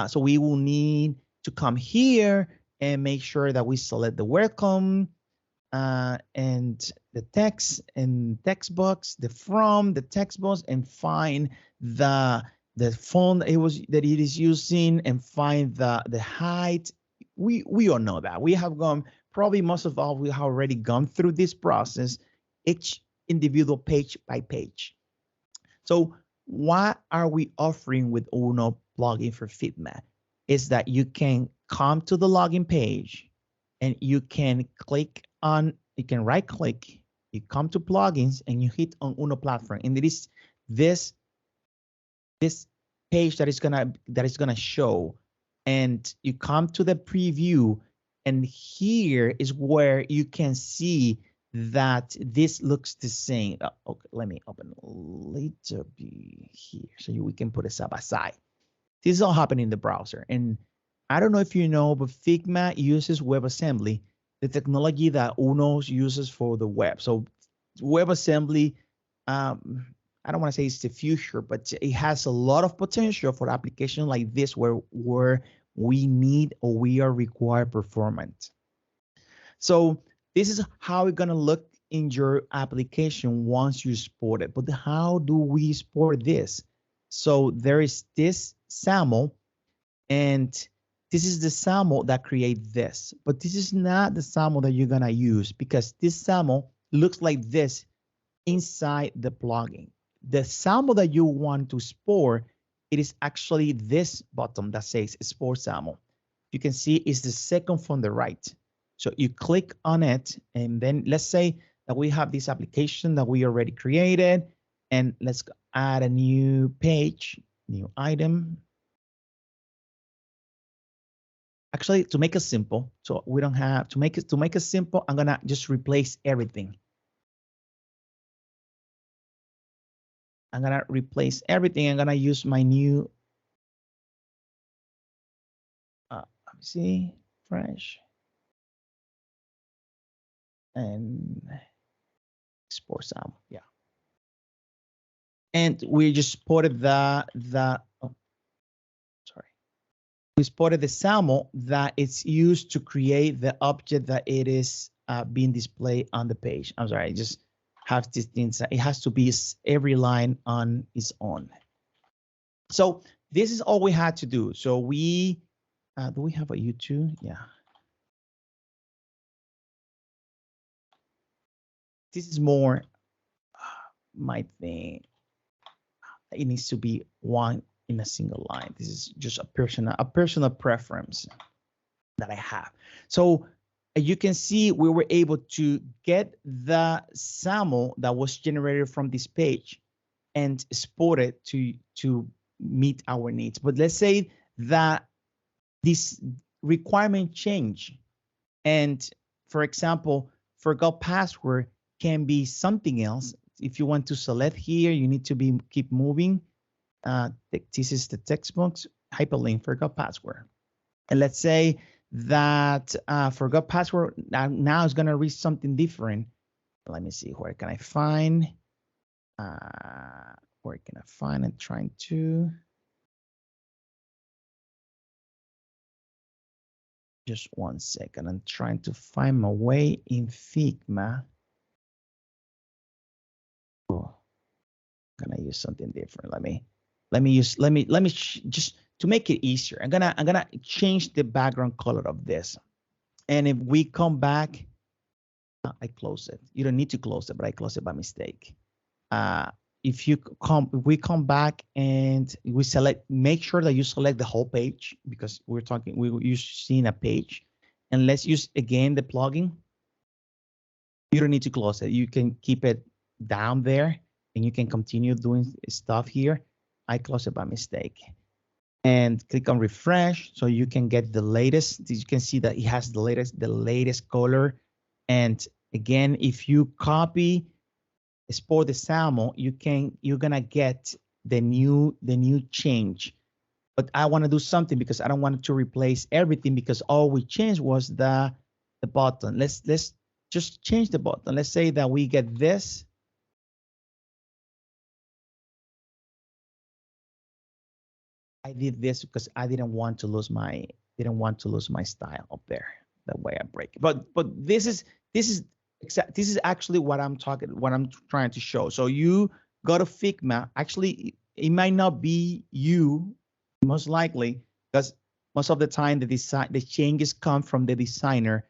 So we will need to come here and make sure that we select the welcome and the text and text box, the from, the text box, and find the font that it is using, and find the height. We all know that. We have gone, probably most of all, we have already gone through this process, each individual page by page. So what are we offering with Uno plugin for Fitmap? Is that you can come to the login page and you can right click, you come to plugins and you hit on Uno platform, and it is this page that is gonna show, and you come to the preview And here is where you can see that this looks the same. Okay, let me open a little bit here so we can put it side by side. This is all happening in the browser. And I don't know if you know, but Figma uses WebAssembly, the technology that Uno uses for the web. So WebAssembly, I don't want to say it's the future, but it has a lot of potential for applications like this where we need or we are required performance. So this is how it's going to look in your application once you export it. But how do we export this? So there is this SAML, and this is the SAML that creates this. But this is not the SAML that you're going to use, because this SAML looks like this inside the plugin. The SAML that you want to export, it is actually this button that says Export SAML. You can see it's the second from the right. So you click on it, and then let's say that we have this application that we already created, and let's add a new page, new item. Actually, to make it simple, so we don't have to make it simple, I'm gonna just replace everything. I'm gonna replace everything. I'm gonna use my new, let me see, fresh, and export SAML, yeah. And we just exported we exported the SAML that it's used to create the object that it is being displayed on the page. I'm sorry, I just have this thing. It has to be every line on its own. So this is all we had to do. So we, do we have a U2? Yeah. This is more my thing. It needs to be one in a single line. This is just a personal preference that I have. So you can see we were able to get the SAML that was generated from this page and export it to meet our needs. But let's say that this requirement change, and for example, forgot password can be something else. If you want to select here, you need to keep moving. This is the textbook hyperlink forgot password. And let's say that forgot password now is going to read something different. Let me see, where can I find? Where can I find? I'm trying to. Just 1 second. I'm trying to find my way in Figma. Oh, can I use something different? Let me just to make it easier. I'm gonna change the background color of this. And if we come back, I close it. You don't need to close it, but I close it by mistake. If we come back and we select, make sure that you select the whole page, because we're seeing a page. And let's use again the plugin. You don't need to close it. You can keep it down there and you can continue doing stuff here. I closed it by mistake. And click on refresh so you can get the latest. You can see that it has the latest color. And again, if you copy, export the SAML, you're gonna get the new change. But I want to do something because I don't want to replace everything, because all we changed was the button. Let's just change the button. Let's say that we get this. I did this because I didn't want to lose my style up there. That way I break it. But this is actually what I'm trying to show. So you go to Figma. Actually, it might not be you, most likely, because most of the time the changes come from the designer,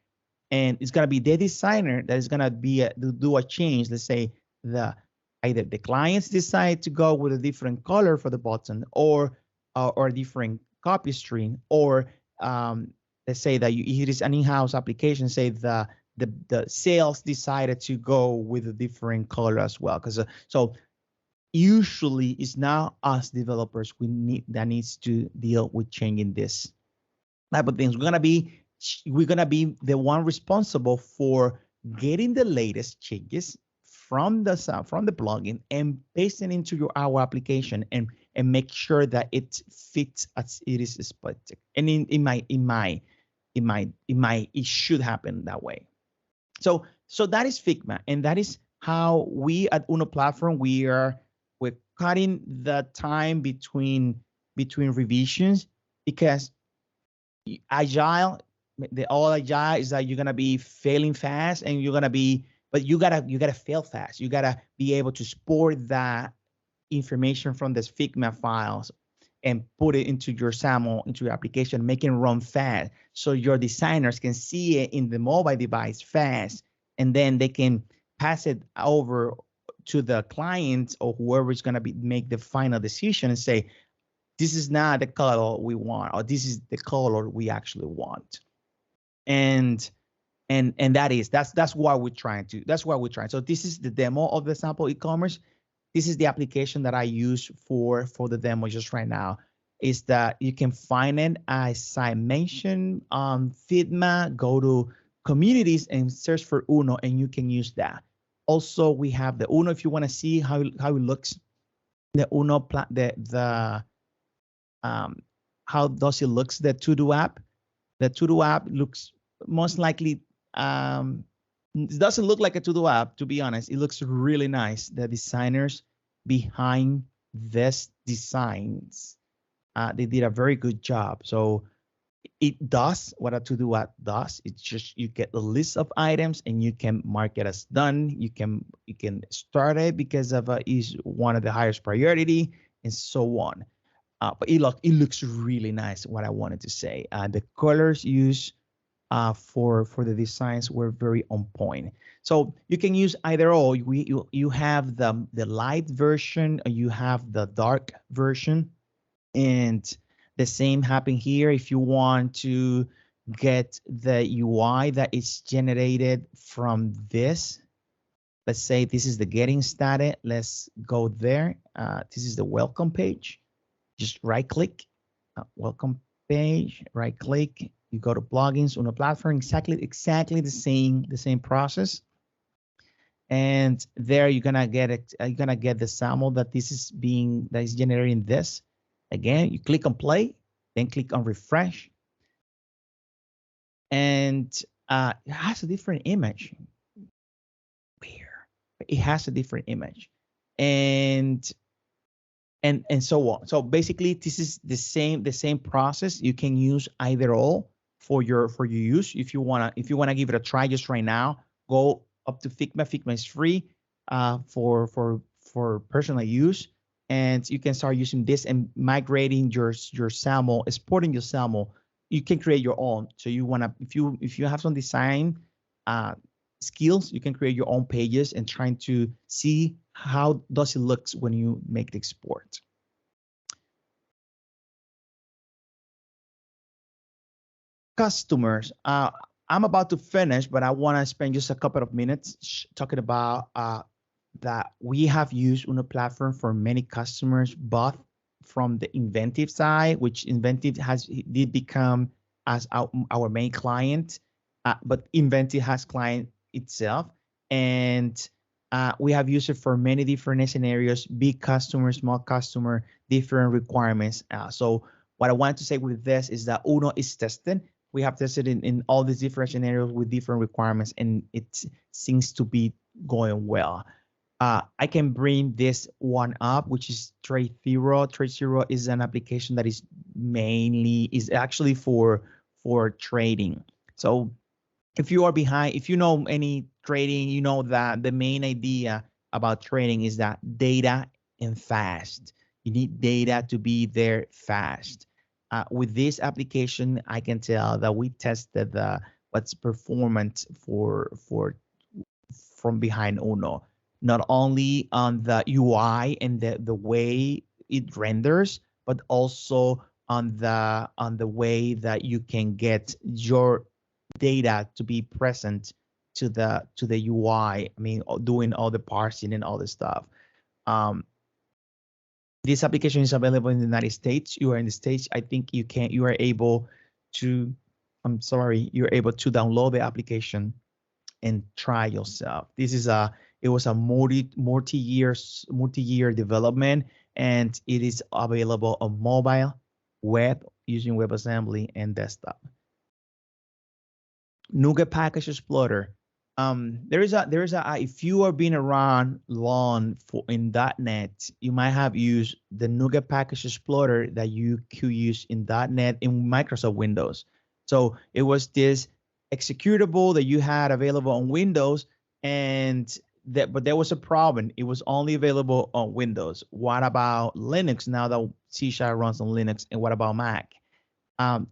and it's gonna be the designer that is gonna do a change. Let's say either the clients decide to go with a different color for the button, or a different copy string, or let's say that it is an in-house application. Say the sales decided to go with a different color as well. Because so usually it's now us developers that needs to deal with changing this type of things. We're gonna be we're gonna be the one responsible for getting the latest changes from the plugin and pasting into our application and make sure that it fits as it is expected. And it should happen that way. So that is Figma, and that is how we at Uno platform we're cutting the time between revisions, because agile, the all agile is that you're gonna be failing fast, and you're gonna be, but you gotta fail fast. You gotta be able to export that information from this Figma files and put it into your XAML, into your application, make it run fast, so your designers can see it in the mobile device fast, and then they can pass it over to the client or whoever is gonna make the final decision and say, this is not the color we want, or this is the color we actually want. And that's what we're trying to, So this is the demo of the sample e-commerce. This is the application that I use for the demo just right now. Is that you can find it, as I mentioned, on Fitma. Go to communities and search for Uno, and you can use that. Also, we have the Uno, if you want to see how it looks, the Uno how does it looks, the to-do app. The to-do app looks most likely, it doesn't look like a to-do app, to be honest. It looks really nice. The designers behind this designs, they did a very good job. So it does what a to-do app does. It's just, you get a list of items and you can mark it as done. You can start it because of is one of the highest priority, and so on. But it looks really nice. What I wanted to say, the colors used for the designs were very on point. So you can use either or. You have the light version, or you have the dark version, and the same happen here. If you want to get the UI that is generated from this, let's say this is the getting started. Let's go there. This is the welcome page. Just right click, welcome page, right click. You go to plugins on a platform, exactly the same process. And there you're gonna get it. You're gonna get the sample that is generating this. Again, you click on play, then click on refresh, and it has a different image. Weird. It has a different image, and so on. So basically, this is the same process. You can use either or for your use. If you wanna give it a try just right now, go up to Figma. Figma is free for personal use, and you can start using this and migrating your SAML, exporting your SAML. You can create your own. So you wanna, if you have some design skills, you can create your own pages and trying to see how does it looks when you make the export. Customers, I'm about to finish, but I want to spend just a couple of minutes talking about that we have used Uno platform for many customers, both from the Inventive side, which Inventive did become as our main client, but Inventive has client itself, and we have used it for many different scenarios, big customer, small customer, different requirements. So what I want to say with this is that Uno is tested. We have tested in all these different scenarios with different requirements, and it seems to be going well. I can bring this one up, which is TradeZero. TradeZero is an application that is actually for trading. So if you are behind, if you know any trading, you know that the main idea about trading is that data and fast. You need data to be there fast. With this application, I can tell that we tested what's performance from behind Uno, not only on the UI and the way it renders, but also on the way that you can get your data to be present to the UI. I mean, doing all the parsing and all the stuff. This application is available in the United States. You are in the States. I think you are able to I'm sorry, you're able to download the application and try yourself. This is it was a multi-year development, and it is available on mobile, web, using WebAssembly, and desktop. NuGet Package Explorer. There is a if you are being around long in .NET, you might have used the NuGet Package Explorer that you could use in .NET in Microsoft Windows. So it was this executable that you had available on Windows, but there was a problem. It was only available on Windows. What about Linux? Now that C# runs on Linux, and what about Mac?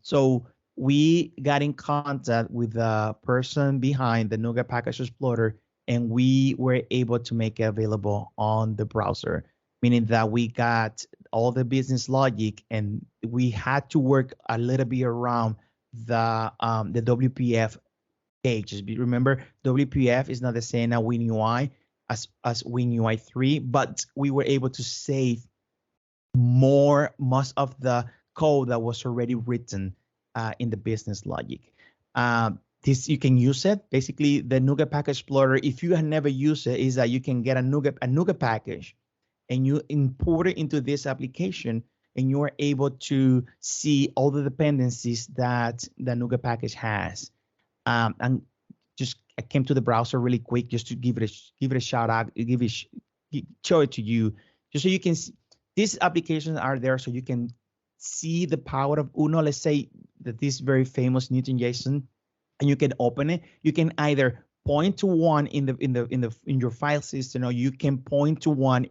So we got in contact with the person behind the NuGet Package Explorer, and we were able to make it available on the browser, meaning that we got all the business logic, and we had to work a little bit around the WPF pages. Remember, WPF is not the same as WinUI as WinUI 3, but we were able to save most of the code that was already written in the business logic. This, you can use it. Basically, the NuGet Package Explorer, if you have never used it, is that you can get a NuGet package, and you import it into this application, and you are able to see all the dependencies that the NuGet package has. And just, I came to the browser really quick just to give it a shout out, show it to you, just so you can see. These applications are there so you can see the power of Uno. Let's say that this very famous Newton JSON, and you can open it. You can either point to one in your file system, or you can point to one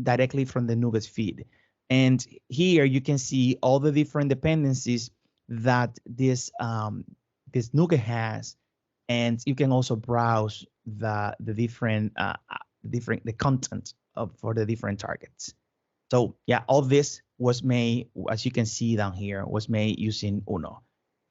directly from the NuGet feed. And here you can see all the different dependencies that this NuGet has, and you can also browse the content for the different targets. So yeah, all this was made, as you can see down here, was made using Uno.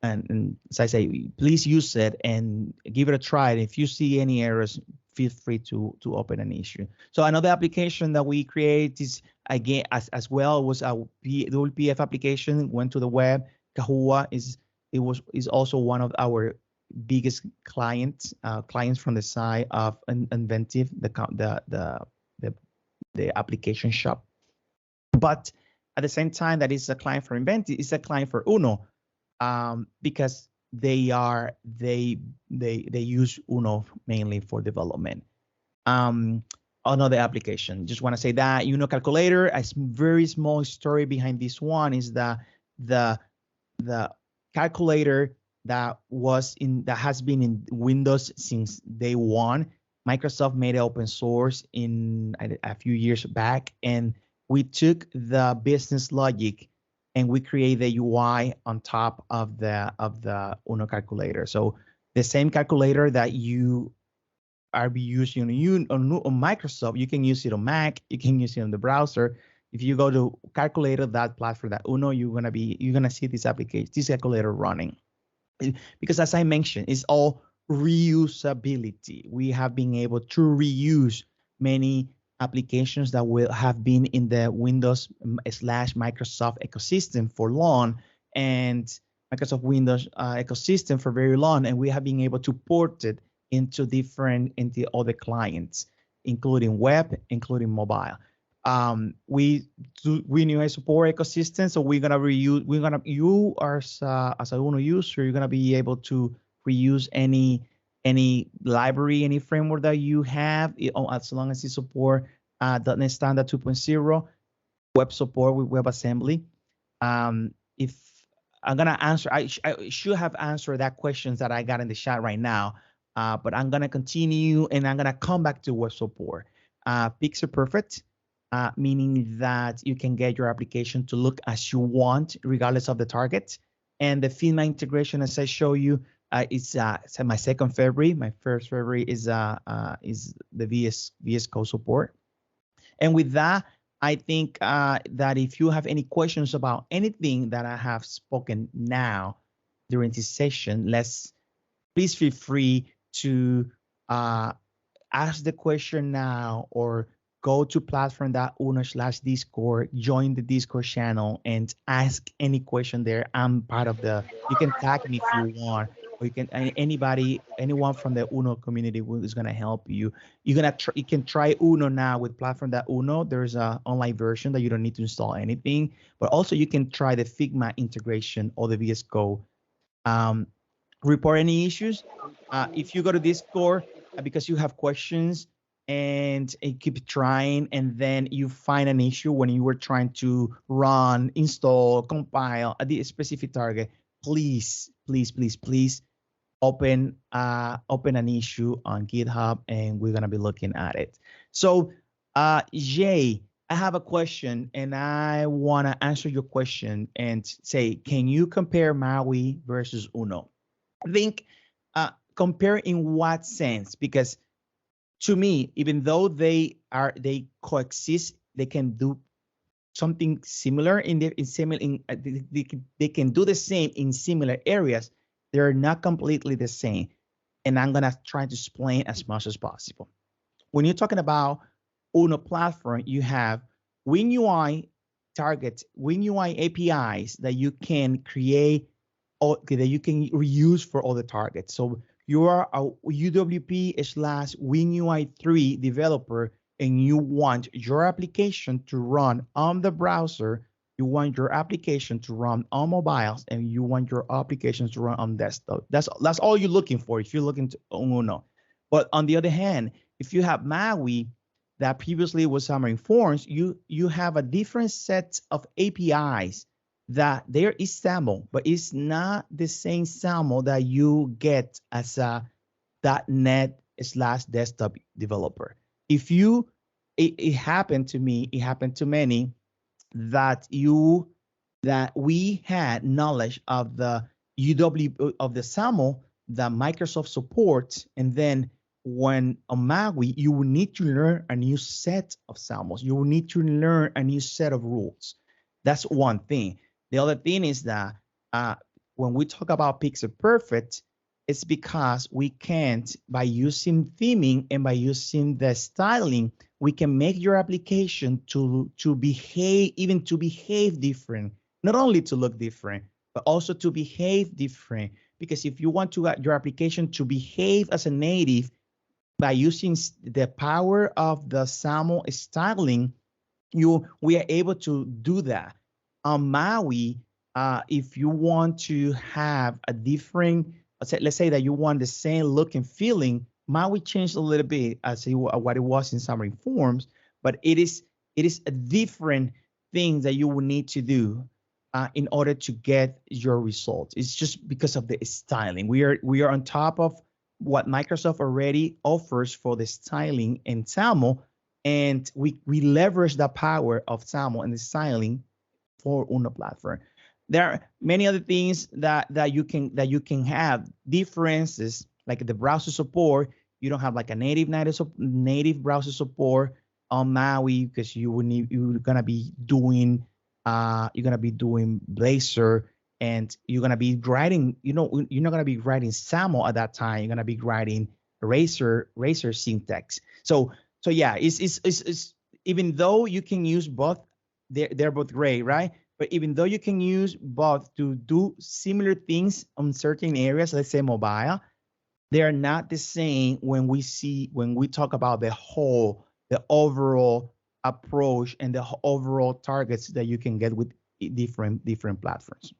And as I say, please use it and give it a try. And if you see any errors, feel free to open an issue. So another application that we create is, again, as well, was a WPF application. Went to the web. Kahua is also one of our biggest clients from the side of Inventive, the application shop. But at the same time, that is a client for Inventive, it's a client for Uno, because they use Uno mainly for development. Another application, just want to say that Uno Calculator, a very small story behind this one is the calculator that has been in Windows since day one. Microsoft made it open source in a few years back, and we took the business logic and we create the UI on top of the Uno calculator. So the same calculator that you are using on Microsoft, you can use it on Mac, you can use it on the browser. If you go to calculator, that platform, that Uno, you're gonna see this application, this calculator running. Because as I mentioned, it's all reusability. We have been able to reuse many applications that will have been in the Windows/Microsoft ecosystem for long, and Microsoft Windows ecosystem for very long, and we have been able to port it into other clients, including web, including mobile. We knew a support ecosystem, so we're gonna reuse. You are as a Uno user, you're gonna be able to reuse any library, any framework that you have, as long as you support .NET Standard 2.0, web support with WebAssembly. If I'm gonna answer, I should have answered that questions that I got in the chat right now, but I'm gonna continue and I'm gonna come back to web support. Pixel perfect, meaning that you can get your application to look as you want, regardless of the target. And the Fitmap integration, as I show you, it's my second favorite. My first favorite is the VS Code support. And with that, I think that if you have any questions about anything that I have spoken now during this session, please feel free to ask the question now, or go to platform.uno/Discord, join the Discord channel, and ask any question there. I'm part of the. You can tag me if you want, or you can anyone from the Uno community is gonna help you. You can try Uno now with platform.uno. There's a online version that you don't need to install anything, but also you can try the Figma integration or the VS Code. Report any issues. If you go to Discord because you have questions and keep trying, and then you find an issue when you were trying to run, install, compile a specific target, please open an issue on GitHub, and we're gonna be looking at it. So, Jay, I have a question, and I wanna answer your question and say, can you compare Maui versus Uno? I think compare in what sense? Because to me, even though they coexist, they can do something similar they can do the same in similar areas. They're not completely the same, and I'm gonna try to explain as much as possible. When you're talking about Uno platform, you have WinUI targets, WinUI APIs that you can create or that you can reuse for other targets. So you are a UWP/WinUI3 developer, and you want your application to run on the browser, you want your application to run on mobiles, and you want your applications to run on desktop. That's all you're looking for if you're looking to Uno. But on the other hand, if you have Maui that previously was Xamarin Forms, you have a different set of APIs that there is XAML, but it's not the same XAML that you get as a .NET/desktop developer. If you, it happened to me, it happened to many, that we had knowledge of the of the XAML that Microsoft supports, and then when on Maui, you will need to learn a new set of XAMLs. You will need to learn a new set of rules. That's one thing. The other thing is that when we talk about Pixel Perfect, it's because we can't, by using theming and by using the styling, we can make your application to behave different, not only to look different, but also to behave different. Because if you want to your application to behave as a native by using the power of the XAML styling, we are able to do that. On Maui, if you want to have a different, let's say that you want the same look and feeling, Maui changed a little bit as what it was in Xamarin Forms, but it is a different thing that you will need to do in order to get your results. It's just because of the styling. We are on top of what Microsoft already offers for the styling in XAML, and we leverage the power of XAML and the styling for Uno platform. There are many other things that you can have differences, like the browser support. You don't have like a native browser support on Maui because you're gonna be doing Blazor, and you're gonna be writing. You're not gonna be writing XAML at that time. You're gonna be writing Razor syntax. So yeah, it's even though you can use both, they're both great, right? But even though you can use both to do similar things on certain areas, let's say mobile, they are not the same when we talk about the overall approach and the overall targets that you can get with different platforms.